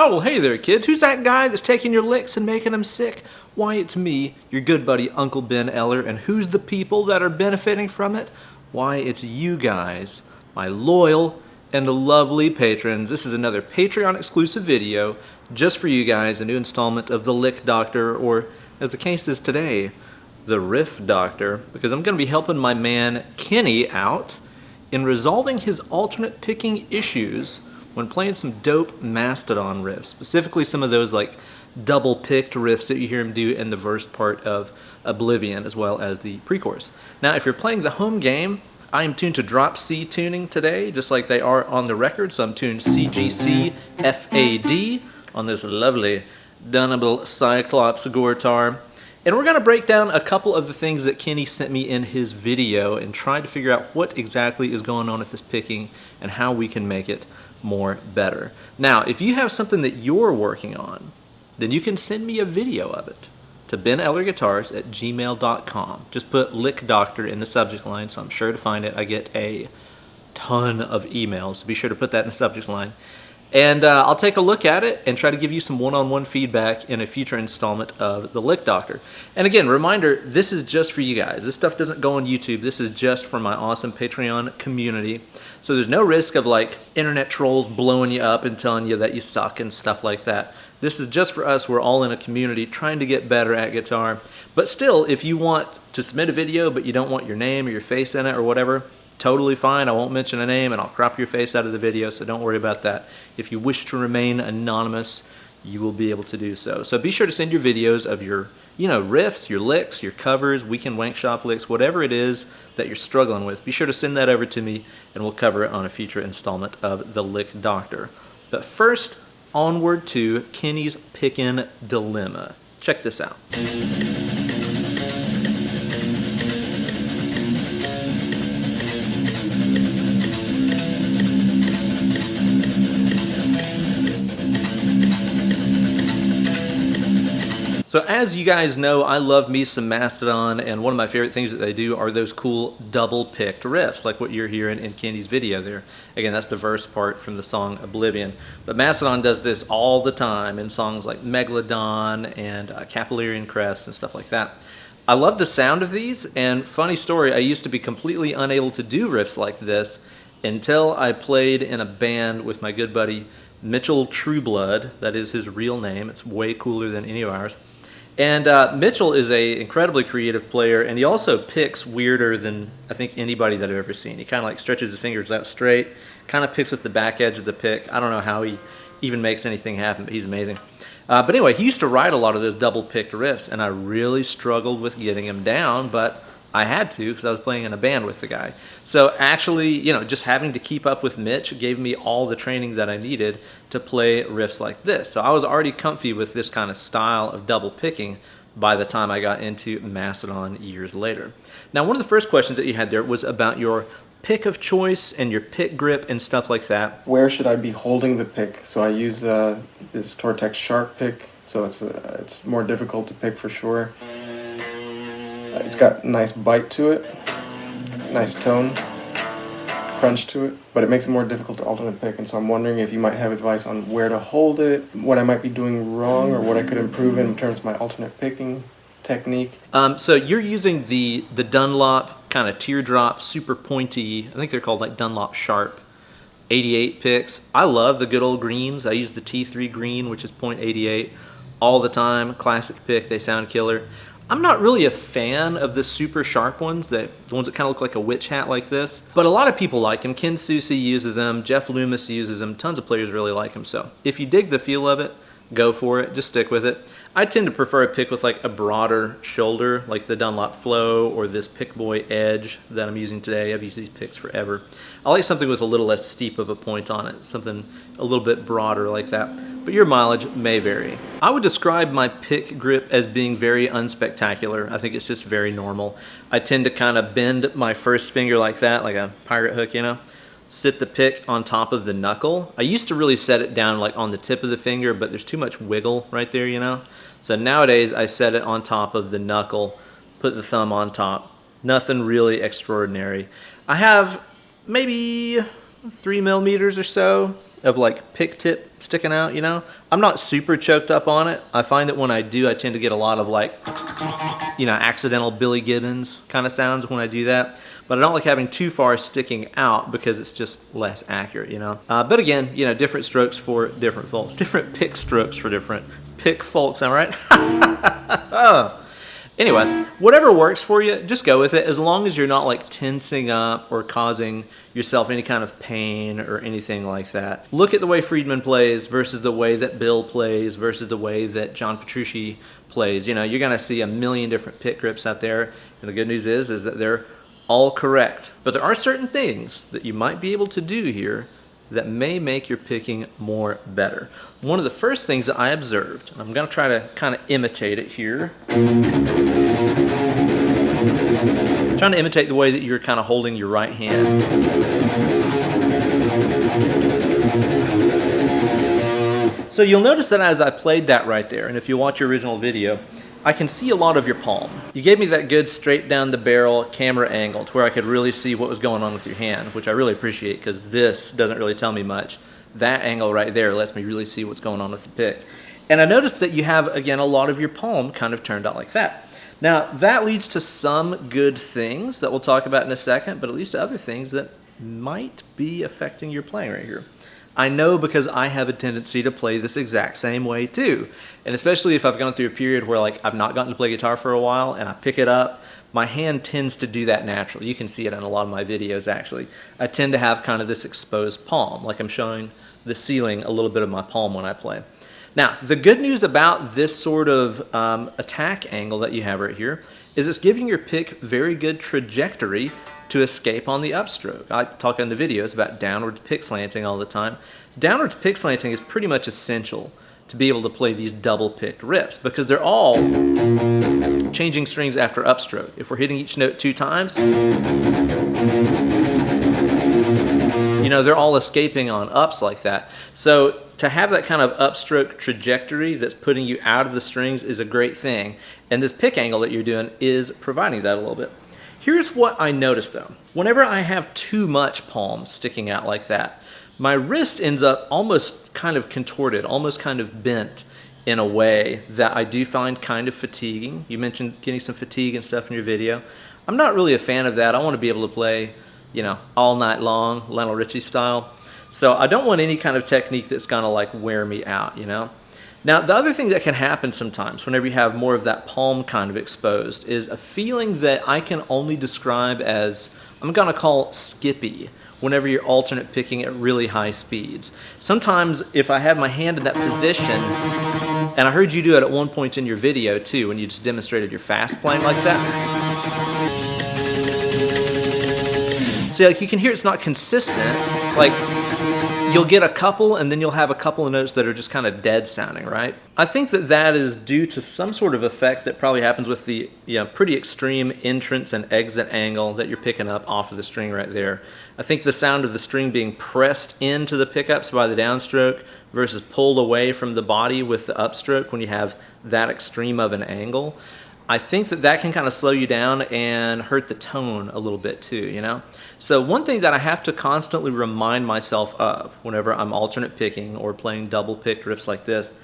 Oh, well, hey there, kids. Who's that guy that's taking your licks and making them sick? Why, it's me, your good buddy Uncle Ben Eller. And who's the people that are benefiting from it? Why, it's you guys, my loyal and lovely patrons. This is another Patreon exclusive video just for you guys, a new installment of the Lick Doctor, or as the case is today, the Riff Doctor, because I'm going to be helping my man Kenny out in resolving his alternate picking issues when playing some dope Mastodon riffs, specifically some of those like double picked riffs that you hear him do in the verse part of Oblivion, as well as the pre-chorus. Now, if you're playing the home game, I am tuned to drop C tuning today, just like they are on the record, so I'm tuned CGC FAD on this lovely Dunable Cyclops Gortar. And we're going to break down a couple of the things that Kenny sent me in his video and try to figure out what exactly is going on with this picking and how we can make it more better. Now, if you have something that you're working on, then you can send me a video of it to benellerguitars@gmail.com. Just put Lick Doctor in the subject line, so I'm sure to find it. I get a ton of emails, so be sure to put that in the subject line. And I'll take a look at it and try to give you some one-on-one feedback in a future installment of the Lick Doctor. And again, reminder, this is just for you guys. This stuff doesn't go on YouTube. This is just for my awesome Patreon community. So there's no risk of like internet trolls blowing you up and telling you that you suck and stuff like that. This is just for us. We're all in a community trying to get better at guitar. But still, if you want to submit a video but you don't want your name or your face in it or whatever, totally fine. I won't mention a name and I'll crop your face out of the video, so don't worry about that. If you wish to remain anonymous, you will be able to do so. So be sure to send your videos of your, riffs, your licks, your covers, weekend wank shop licks, whatever it is that you're struggling with. Be sure to send that over to me and we'll cover it on a future installment of the Lick Doctor. But first, onward to Kenny's Pickin' Dilemma. Check this out. So as you guys know, I love me some Mastodon, and one of my favorite things that they do are those cool double-picked riffs, like what you're hearing in Kenny's video there. Again, that's the verse part from the song Oblivion. But Mastodon does this all the time in songs like Megalodon and Capillarian Crest and stuff like that. I love the sound of these, and funny story, I used to be completely unable to do riffs like this until I played in a band with my good buddy Mitchell Trueblood. That is his real name. It's way cooler than any of ours. And Mitchell is an incredibly creative player, and he also picks weirder than I think anybody that I've ever seen. He kind of like stretches his fingers out straight, kind of picks with the back edge of the pick. I don't know how he even makes anything happen, but he's amazing. But anyway, he used to write a lot of those double-picked riffs, and I really struggled with getting him down, but I had to because I was playing in a band with the guy. So actually, just having to keep up with Mitch gave me all the training that I needed to play riffs like this. So I was already comfy with this kind of style of double picking by the time I got into Mastodon years later. Now, one of the first questions that you had there was about your pick of choice and your pick grip and stuff like that. Where should I be holding the pick? So I use this Tortex Sharp pick, so it's more difficult to pick for sure. It's got a nice bite to it, nice tone, crunch to it, but it makes it more difficult to alternate pick, and so I'm wondering if you might have advice on where to hold it, what I might be doing wrong, or what I could improve in terms of my alternate picking technique. So you're using the Dunlop kind of teardrop, super pointy, I think they're called like Dunlop Sharp 88 picks. I love the good old greens. I use the T3 green, which is .88 all the time. Classic pick, they sound killer. I'm not really a fan of the super sharp ones, the ones that kind of look like a witch hat like this, but a lot of people like them. Ken Susi uses them, Jeff Loomis uses them, tons of players really like them. So if you dig the feel of it, go for it, just stick with it. I tend to prefer a pick with like a broader shoulder, like the Dunlop Flow or this Pickboy Edge that I'm using today. I've used these picks forever. I like something with a little less steep of a point on it, something a little bit broader like that. But your mileage may vary. I would describe my pick grip as being very unspectacular. I think it's just very normal. I tend to kind of bend my first finger like that, like a pirate hook, sit the pick on top of the knuckle. I used to really set it down like on the tip of the finger, but there's too much wiggle right there, So nowadays I set it on top of the knuckle, put the thumb on top. Nothing really extraordinary. I have maybe 3 millimeters or so of like pick tip sticking out, you know. I'm not super choked up on it. I find that when I do, I tend to get a lot of like, you know, accidental Billy Gibbons kind of sounds when I do that. But I don't like having too far sticking out because it's just less accurate, you know. But again, you know, different strokes for different folks. Different pick strokes for different pick folks, am I right? Oh. Anyway, whatever works for you, just go with it as long as you're not like tensing up or causing yourself any kind of pain or anything like that. Look at the way Friedman plays versus the way that Bill plays versus the way that John Petrucci plays. You know, you're going to see a million different pick grips out there, and the good news is that they're all correct. But there are certain things that you might be able to do here that may make your picking more better. One of the first things that I observed, and I'm going to try to kind of imitate it here. Trying to imitate the way that you're kind of holding your right hand. So you'll notice that as I played that right there, and if you watch your original video, I can see a lot of your palm. You gave me that good straight down the barrel camera angle to where I could really see what was going on with your hand, which I really appreciate because this doesn't really tell me much. That angle right there lets me really see what's going on with the pick. And I noticed that you have, again, a lot of your palm kind of turned out like that. Now, that leads to some good things that we'll talk about in a second, but it leads to other things that might be affecting your playing right here. I know because I have a tendency to play this exact same way too. And especially if I've gone through a period where like I've not gotten to play guitar for a while and I pick it up, my hand tends to do that naturally. You can see it in a lot of my videos actually. I tend to have kind of this exposed palm, like I'm showing the ceiling a little bit of my palm when I play. Now, the good news about this sort of attack angle that you have right here is it's giving your pick very good trajectory to escape on the upstroke. I talk in the videos about downward pick slanting all the time. Downward pick slanting is pretty much essential to be able to play these double picked riffs because they're all changing strings after upstroke. If we're hitting each note 2 times, you know, they're all escaping on ups like that. So to have that kind of upstroke trajectory that's putting you out of the strings is a great thing. And this pick angle that you're doing is providing that a little bit. Here's what I noticed though. Whenever I have too much palm sticking out like that, my wrist ends up almost kind of contorted, almost kind of bent in a way that I do find kind of fatiguing. You mentioned getting some fatigue and stuff in your video. I'm not really a fan of that. I want to be able to play, you know, all night long, Lionel Richie style. So I don't want any kind of technique that's gonna like wear me out, you know? Now, the other thing that can happen sometimes whenever you have more of that palm kind of exposed is a feeling that I can only describe as, I'm gonna call skippy, whenever you're alternate picking at really high speeds. Sometimes if I have my hand in that position, and I heard you do it at one point in your video too, when you just demonstrated your fast playing like that. See, like you can hear it's not consistent, like you'll get a couple and then you'll have a couple of notes that are just kind of dead sounding, right? I think that that is due to some sort of effect that probably happens with the pretty extreme entrance and exit angle that you're picking up off of the string right there. I think the sound of the string being pressed into the pickups by the downstroke versus pulled away from the body with the upstroke when you have that extreme of an angle, I think that that can kind of slow you down and hurt the tone a little bit too, you know? So one thing that I have to constantly remind myself of whenever I'm alternate picking or playing double picked riffs like this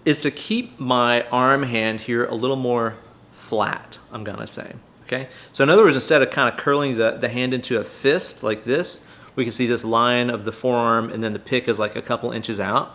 is to keep my arm hand here a little more flat, I'm gonna say, okay? So in other words, instead of kind of curling the hand into a fist like this, we can see this line of the forearm and then the pick is like a couple inches out.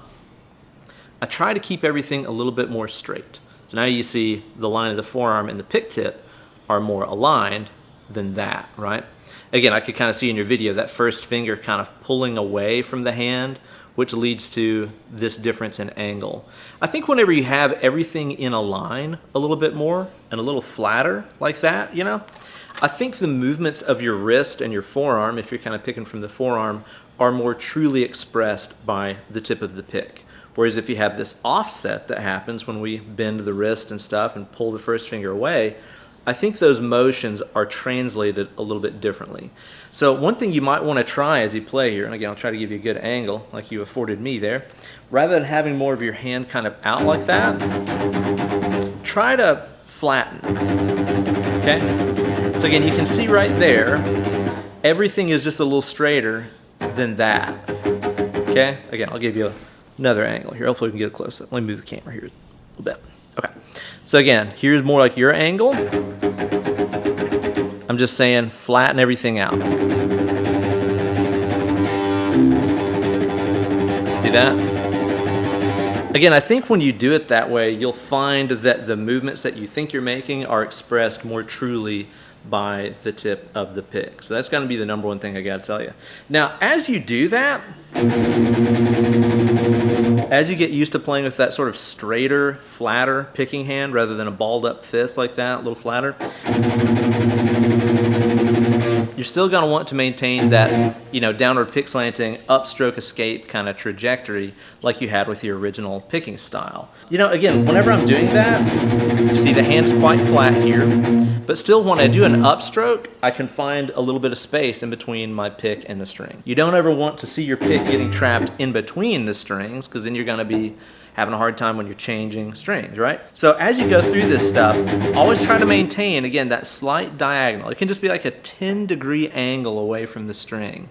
I try to keep everything a little bit more straight. So now you see the line of the forearm and the pick tip are more aligned than that, right? Again, I could kind of see in your video that first finger kind of pulling away from the hand, which leads to this difference in angle. I think whenever you have everything in a line a little bit more and a little flatter like that, you know, I think the movements of your wrist and your forearm, if you're kind of picking from the forearm, are more truly expressed by the tip of the pick. Whereas if you have this offset that happens when we bend the wrist and stuff and pull the first finger away, I think those motions are translated a little bit differently. So one thing you might want to try as you play here, and again, I'll try to give you a good angle like you afforded me there, rather than having more of your hand kind of out like that, try to flatten, okay? So again, you can see right there, everything is just a little straighter than that. Okay, again, I'll give you another angle here. Hopefully we can get a close-up. Let me move the camera here a little bit. Okay, so again, here's more like your angle. I'm just saying flatten everything out. See that? Again, I think when you do it that way, you'll find that the movements that you think you're making are expressed more truly by the tip of the pick. So that's going to be the number one thing I got to tell you. Now, as you do that, as you get used to playing with that sort of straighter, flatter picking hand rather than a balled up fist like that, a little flatter, you're still going to want to maintain that, downward pick slanting, upstroke escape kind of trajectory like you had with your original picking style. Again, whenever I'm doing that, you see the hand's quite flat here, but still when I do an upstroke, I can find a little bit of space in between my pick and the string. You don't ever want to see your pick getting trapped in between the strings, because then you're going to be having a hard time when you're changing strings, right? So as you go through this stuff, always try to maintain, again, that slight diagonal. It can just be like a 10-degree angle away from the string,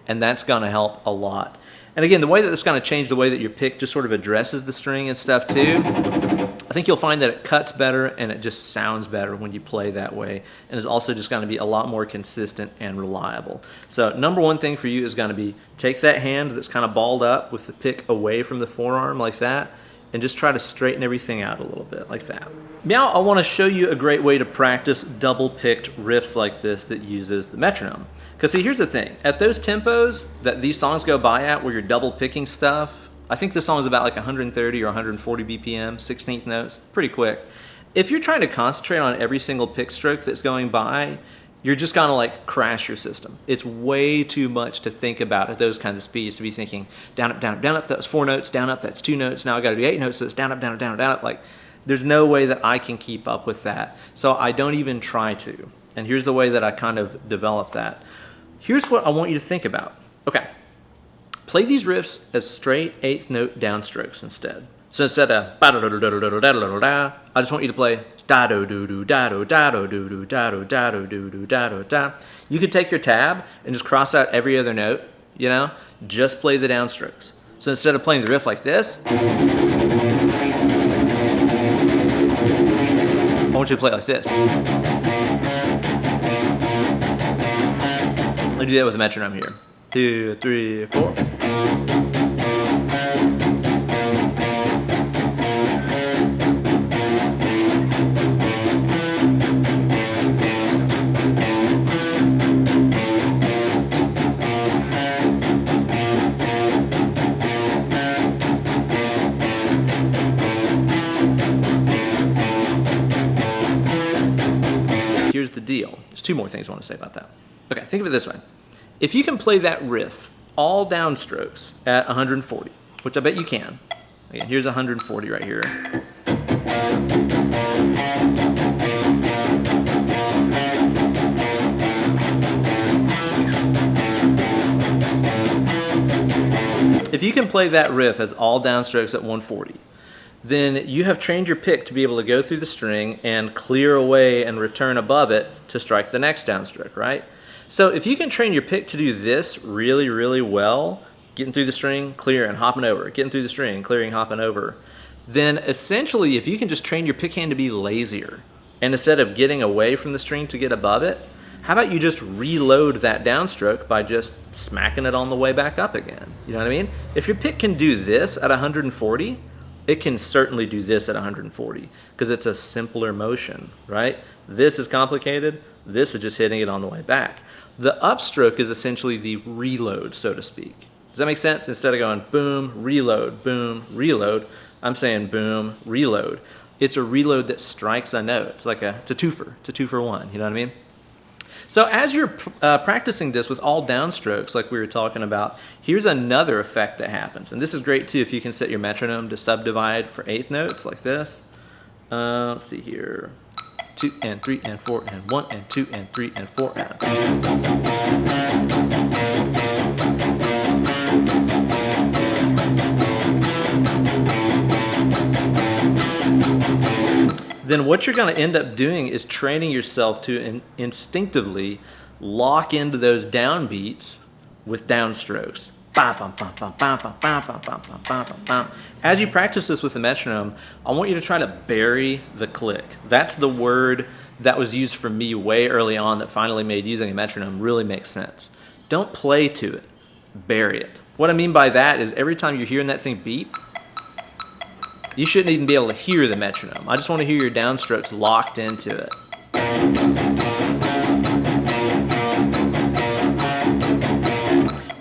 and that's going to help a lot. And again, the way that it's going to change the way that your pick just sort of addresses the string and stuff too, I think you'll find that it cuts better and it just sounds better when you play that way, and is also just going to be a lot more consistent and reliable. So number one thing for you is going to be take that hand that's kind of balled up with the pick away from the forearm like that, and just try to straighten everything out a little bit like that. Now I want to show you a great way to practice double-picked riffs like this that uses the metronome. Because see, here's the thing. At those tempos that these songs go by at where you're double-picking stuff, I think this song is about like 130 or 140 BPM, 16th notes, pretty quick. If you're trying to concentrate on every single pick stroke that's going by, you're just gonna like crash your system. It's way too much to think about at those kinds of speeds, to be thinking down, up, down, up, down, up, that was 4 notes, down, up, that's 2 notes, now I gotta do 8 notes, so it's down, up, down, up, down, up, down, up. Like, there's no way that I can keep up with that. So I don't even try to. And here's the way that I kind of develop that. Here's what I want you to think about. Okay, play these riffs as straight 8th note downstrokes instead. So instead of ba-da-da-da-da-da-da-da-da-da, I just want you to play da-do-do-do, da-do, da-do-do-do, da-do, da-do-do-do, da-do, da. You could take your tab and just cross out every other note, just play the downstrokes. So instead of playing the riff like this, I want you to play it like this. Let me do that with a metronome here. 2, 3, 4. Here's the deal. There's 2 more things I want to say about that. Okay, think of it this way. If you can play that riff all downstrokes at 140, which I bet you can. Again, here's 140 right here. If you can play that riff as all downstrokes at 140, then you have trained your pick to be able to go through the string and clear away and return above it to strike the next downstroke, right? So if you can train your pick to do this really, really well, getting through the string, clear, and hopping over, getting through the string, clearing, hopping over, then essentially if you can just train your pick hand to be lazier, and instead of getting away from the string to get above it, how about you just reload that downstroke by just smacking it on the way back up again? You know what I mean? If your pick can do this at 140, it can certainly do this at 140 because it's a simpler motion, right? This is complicated. This is just hitting it on the way back. The upstroke is essentially the reload, so to speak. Does that make sense? Instead of going boom, reload, I'm saying boom, reload. It's a reload that strikes a note. It's like it's a twofer. It's a 2 for 1. You know what I mean? So as you're practicing this with all downstrokes, like we were talking about, here's another effect that happens. And this is great too if you can set your metronome to subdivide for 8th notes like this. Let's see here. 2 and 3 and 4 and 1 and 2 and 3 and 4 then what you're going to end up doing is training yourself to instinctively lock into those downbeats with downstrokes. As you practice this with the metronome, I want you to try to bury the click. That's the word that was used for me way early on that finally made using a metronome really make sense. Don't play to it, bury it. What I mean by that is every time you're hearing that thing beep, you shouldn't even be able to hear the metronome. I just want to hear your downstrokes locked into it.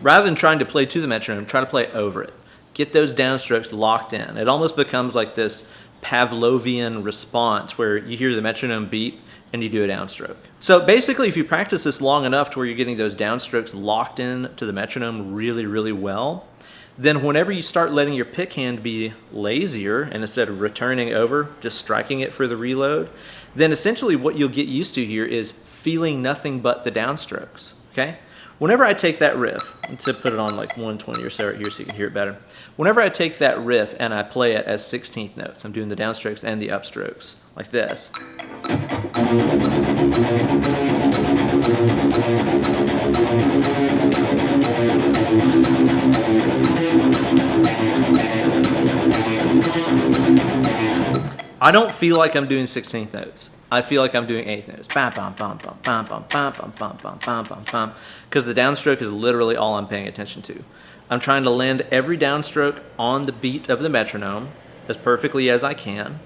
Rather than trying to play to the metronome, try to play over it. Get those downstrokes locked in. It almost becomes like this Pavlovian response where you hear the metronome beep and you do a downstroke. So basically, if you practice this long enough to where you're getting those downstrokes locked in to the metronome really, really well, then whenever you start letting your pick hand be lazier and instead of returning over, just striking it for the reload, then essentially what you'll get used to here is feeling nothing but the downstrokes, okay? Whenever I take that riff, to put it on like 120 or so right here so you can hear it better. Whenever I take that riff and I play it as 16th notes, I'm doing the downstrokes and the upstrokes, like this. I don't feel like I'm doing 16th notes. I feel like I'm doing 8th notes. Bam, bam, bam, bam, bam, bam, bam, bam, bam, bam, bam, bam, bam. Because the downstroke is literally all I'm paying attention to. I'm trying to land every downstroke on the beat of the metronome as perfectly as I can.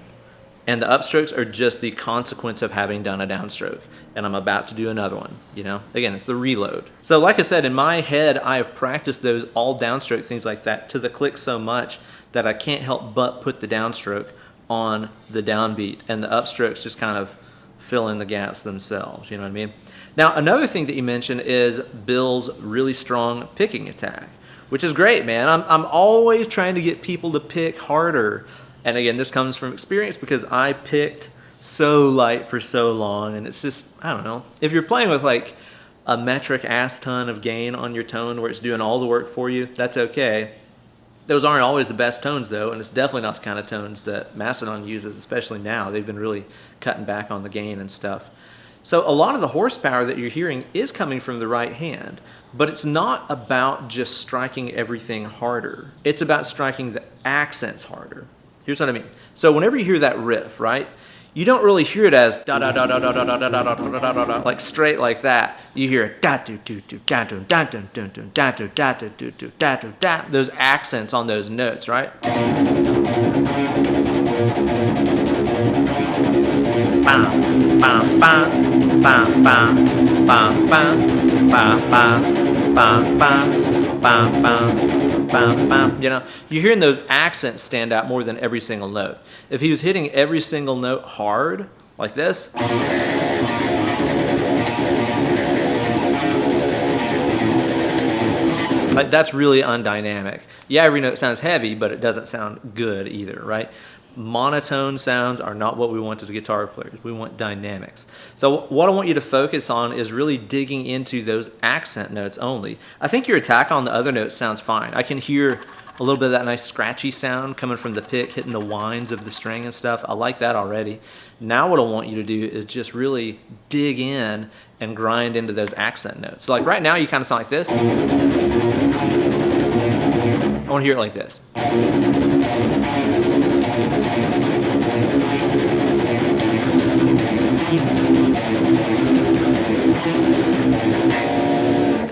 And the upstrokes are just the consequence of having done a downstroke. And I'm about to do another one, you know? Again, it's the reload. So like I said, in my head, I have practiced those all downstroke things like that to the click so much that I can't help but put the downstroke on the downbeat, and the upstrokes just kind of fill in the gaps themselves, you know what I mean? Now, another thing that you mentioned is Bill's really strong picking attack, which is great, man. I'm always trying to get people to pick harder. And again, this comes from experience because I picked so light for so long, and it's just, I don't know. If you're playing with like a metric ass ton of gain on your tone where it's doing all the work for you, that's okay. Those aren't always the best tones, though, and it's definitely not the kind of tones that Mastodon uses, especially now. They've been really cutting back on the gain and stuff. So a lot of the horsepower that you're hearing is coming from the right hand, but it's not about just striking everything harder. It's about striking the accents harder. Here's what I mean. So whenever you hear that riff, right, you don't really hear it as da da da da da da da da da da da da da like straight like that. You hear da do do do da do da do do do da do da do do do da do da. Those accents on those notes, right? Bam bam bam bam bam bam bam bam bam bam bam bam bam bam bam. You know, you're hearing those accents stand out more than every single note. If he was hitting every single note hard, like this, like that's really undynamic. Yeah, every note sounds heavy, but it doesn't sound good either, right? Monotone sounds are not what we want as guitar players. We want dynamics. So what I want you to focus on is really digging into those accent notes only. I think your attack on the other notes sounds fine. I can hear a little bit of that nice scratchy sound coming from the pick, hitting the winds of the string and stuff. I like that already. Now what I want you to do is just really dig in and grind into those accent notes. So like right now you kind of sound like this. I want to hear it like this.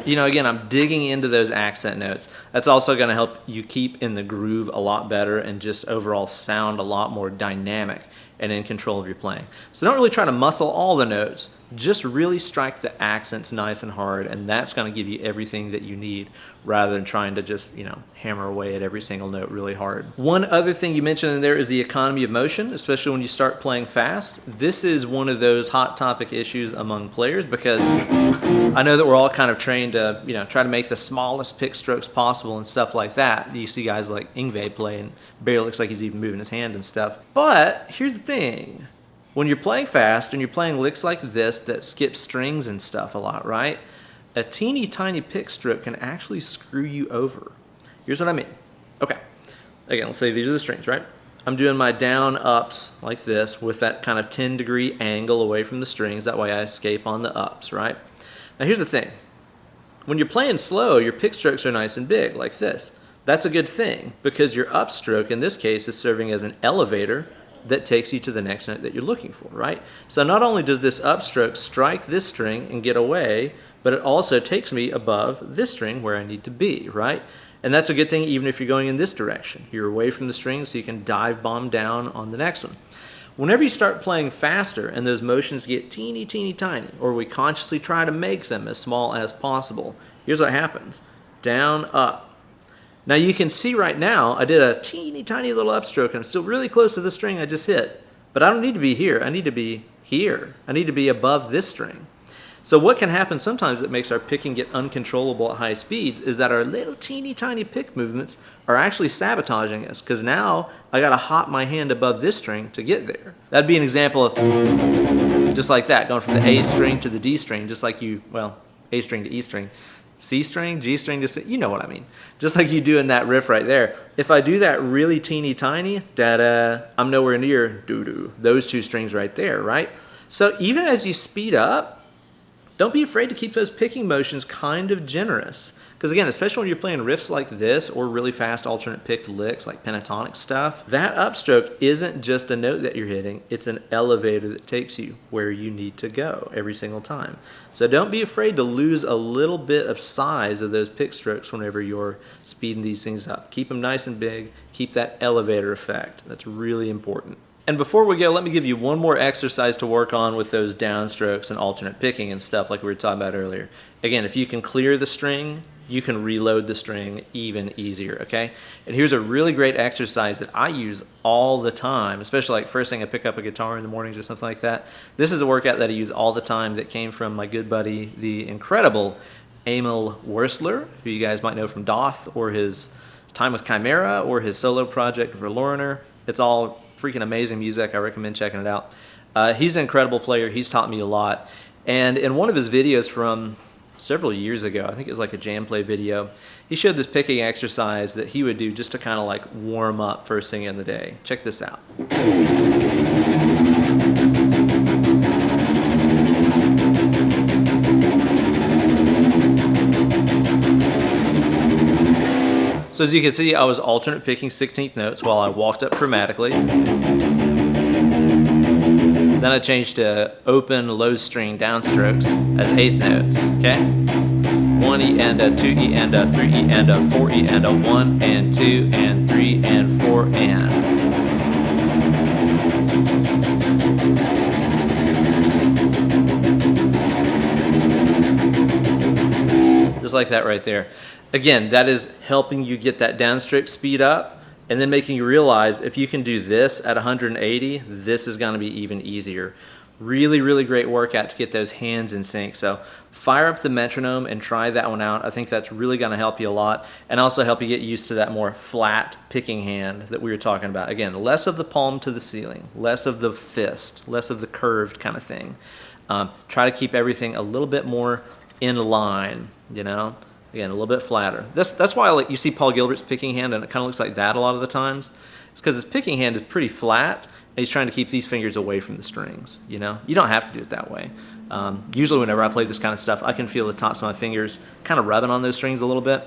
You know, again, I'm digging into those accent notes. That's also going to help you keep in the groove a lot better and just overall sound a lot more dynamic and in control of your playing. So don't really try to muscle all the notes. Just really strike the accents nice and hard, and that's going to give you everything that you need rather than trying to just, you know, hammer away at every single note really hard. One other thing you mentioned in there is the economy of motion, especially when you start playing fast. This is one of those hot topic issues among players because I know that we're all kind of trained to, you know, try to make the smallest pick strokes possible and stuff like that. You see guys like Yngwie play and barely looks like he's even moving his hand and stuff. But here's the thing. When you're playing fast and you're playing licks like this that skip strings and stuff a lot, right? A teeny tiny pick stroke can actually screw you over. Here's what I mean. Okay. Again, let's say these are the strings, right? I'm doing my down ups like this with that kind of 10-degree angle away from the strings. That way I escape on the ups, right? Now here's the thing. When you're playing slow, your pick strokes are nice and big, like this. That's a good thing, because your upstroke, in this case, is serving as an elevator that takes you to the next note that you're looking for, right? So not only does this upstroke strike this string and get away, but it also takes me above this string where I need to be, right? And that's a good thing even if you're going in this direction. You're away from the string, so you can dive bomb down on the next one. Whenever you start playing faster and those motions get teeny, teeny, tiny, or we consciously try to make them as small as possible, here's what happens. Down, up. Now you can see right now, I did a teeny, tiny little upstroke, and I'm still really close to the string I just hit. But I don't need to be here. I need to be here. I need to be above this string. So what can happen sometimes that makes our picking get uncontrollable at high speeds is that our little teeny tiny pick movements are actually sabotaging us, because now I got to hop my hand above this string to get there. That'd be an example of just like that, going from the A string to the D string, just like you, well, A string to E string, C string, G string to C, you know what I mean. Just like you do in that riff right there. If I do that really teeny tiny, da-da, I'm nowhere near doo-doo, those two strings right there, right? So even as you speed up, don't be afraid to keep those picking motions kind of generous. Because again, especially when you're playing riffs like this or really fast alternate picked licks like pentatonic stuff, that upstroke isn't just a note that you're hitting, it's an elevator that takes you where you need to go every single time. So don't be afraid to lose a little bit of size of those pick strokes whenever you're speeding these things up. Keep them nice and big, keep that elevator effect. That's really important. And before we go, let me give you one more exercise to work on with those downstrokes and alternate picking and stuff like we were talking about earlier. Again, if you can clear the string, you can reload the string even easier, okay? And here's a really great exercise that I use all the time, especially like first thing I pick up a guitar in the mornings or something like that. This is a workout that I use all the time that came from my good buddy, the incredible Emil Wursler, who you guys might know from Doth or his time with Chimera or his solo project for Lorner. It's all freaking amazing music. I recommend checking it out. He's an incredible player. He's taught me a lot. And in one of his videos from several years ago, I think it was like a jam play video, he showed this picking exercise that he would do just to kind of like warm up first thing in the day. Check this out. So as you can see, I was alternate picking 16th notes while I walked up chromatically. Then I changed to open low string downstrokes as 8th notes, okay? 1E and a 2E and a 3E and a 4E and a 1 and 2 and 3 and 4 and. Just like that right there. Again, that is helping you get that downstroke speed up and then making you realize if you can do this at 180, this is going to be even easier. Really, really great workout to get those hands in sync. So fire up the metronome and try that one out. I think that's really going to help you a lot and also help you get used to that more flat picking hand that we were talking about. Again, less of the palm to the ceiling, less of the fist, less of the curved kind of thing. Try to keep everything a little bit more in line, you know? Again, a little bit flatter. That's why like you see Paul Gilbert's picking hand and it kind of looks like that a lot of the times. It's because his picking hand is pretty flat and he's trying to keep these fingers away from the strings, you know? You don't have to do it that way. Usually whenever I play this kind of stuff, I can feel the tops of my fingers kind of rubbing on those strings a little bit.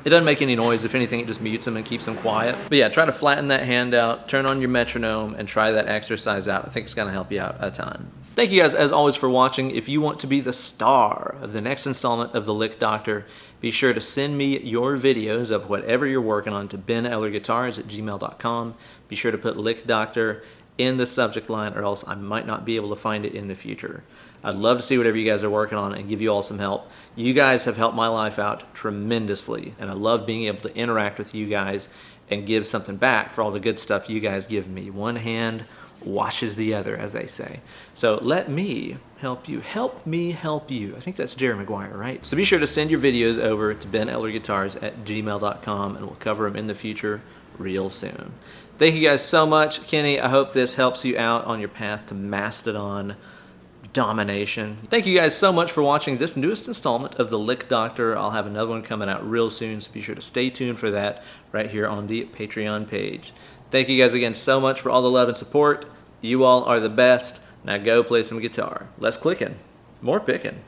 It doesn't make any noise. If anything, it just mutes them and keeps them quiet. But yeah, try to flatten that hand out, turn on your metronome, and try that exercise out. I think it's going to help you out a ton. Thank you guys, as always, for watching. If you want to be the star of the next installment of The Lick Doctor, be sure to send me your videos of whatever you're working on to benellerguitars@gmail.com. Be sure to put Lick Doctor in the subject line or else I might not be able to find it in the future. I'd love to see whatever you guys are working on and give you all some help. You guys have helped my life out tremendously, and I love being able to interact with you guys and give something back for all the good stuff you guys give me. One hand washes the other, as they say. So let me help you. Help me help you. I think that's Jerry Maguire, right? So be sure to send your videos over to benellerguitars@gmail.com, and we'll cover them in the future real soon. Thank you guys so much. Kenny, I hope this helps you out on your path to Mastodon domination. Thank you guys so much for watching this newest installment of The Lick Doctor. I'll have another one coming out real soon, so be sure to stay tuned for that right here on the Patreon page. Thank you guys again so much for all the love and support. You all are the best. Now go play some guitar. Less clicking, more picking.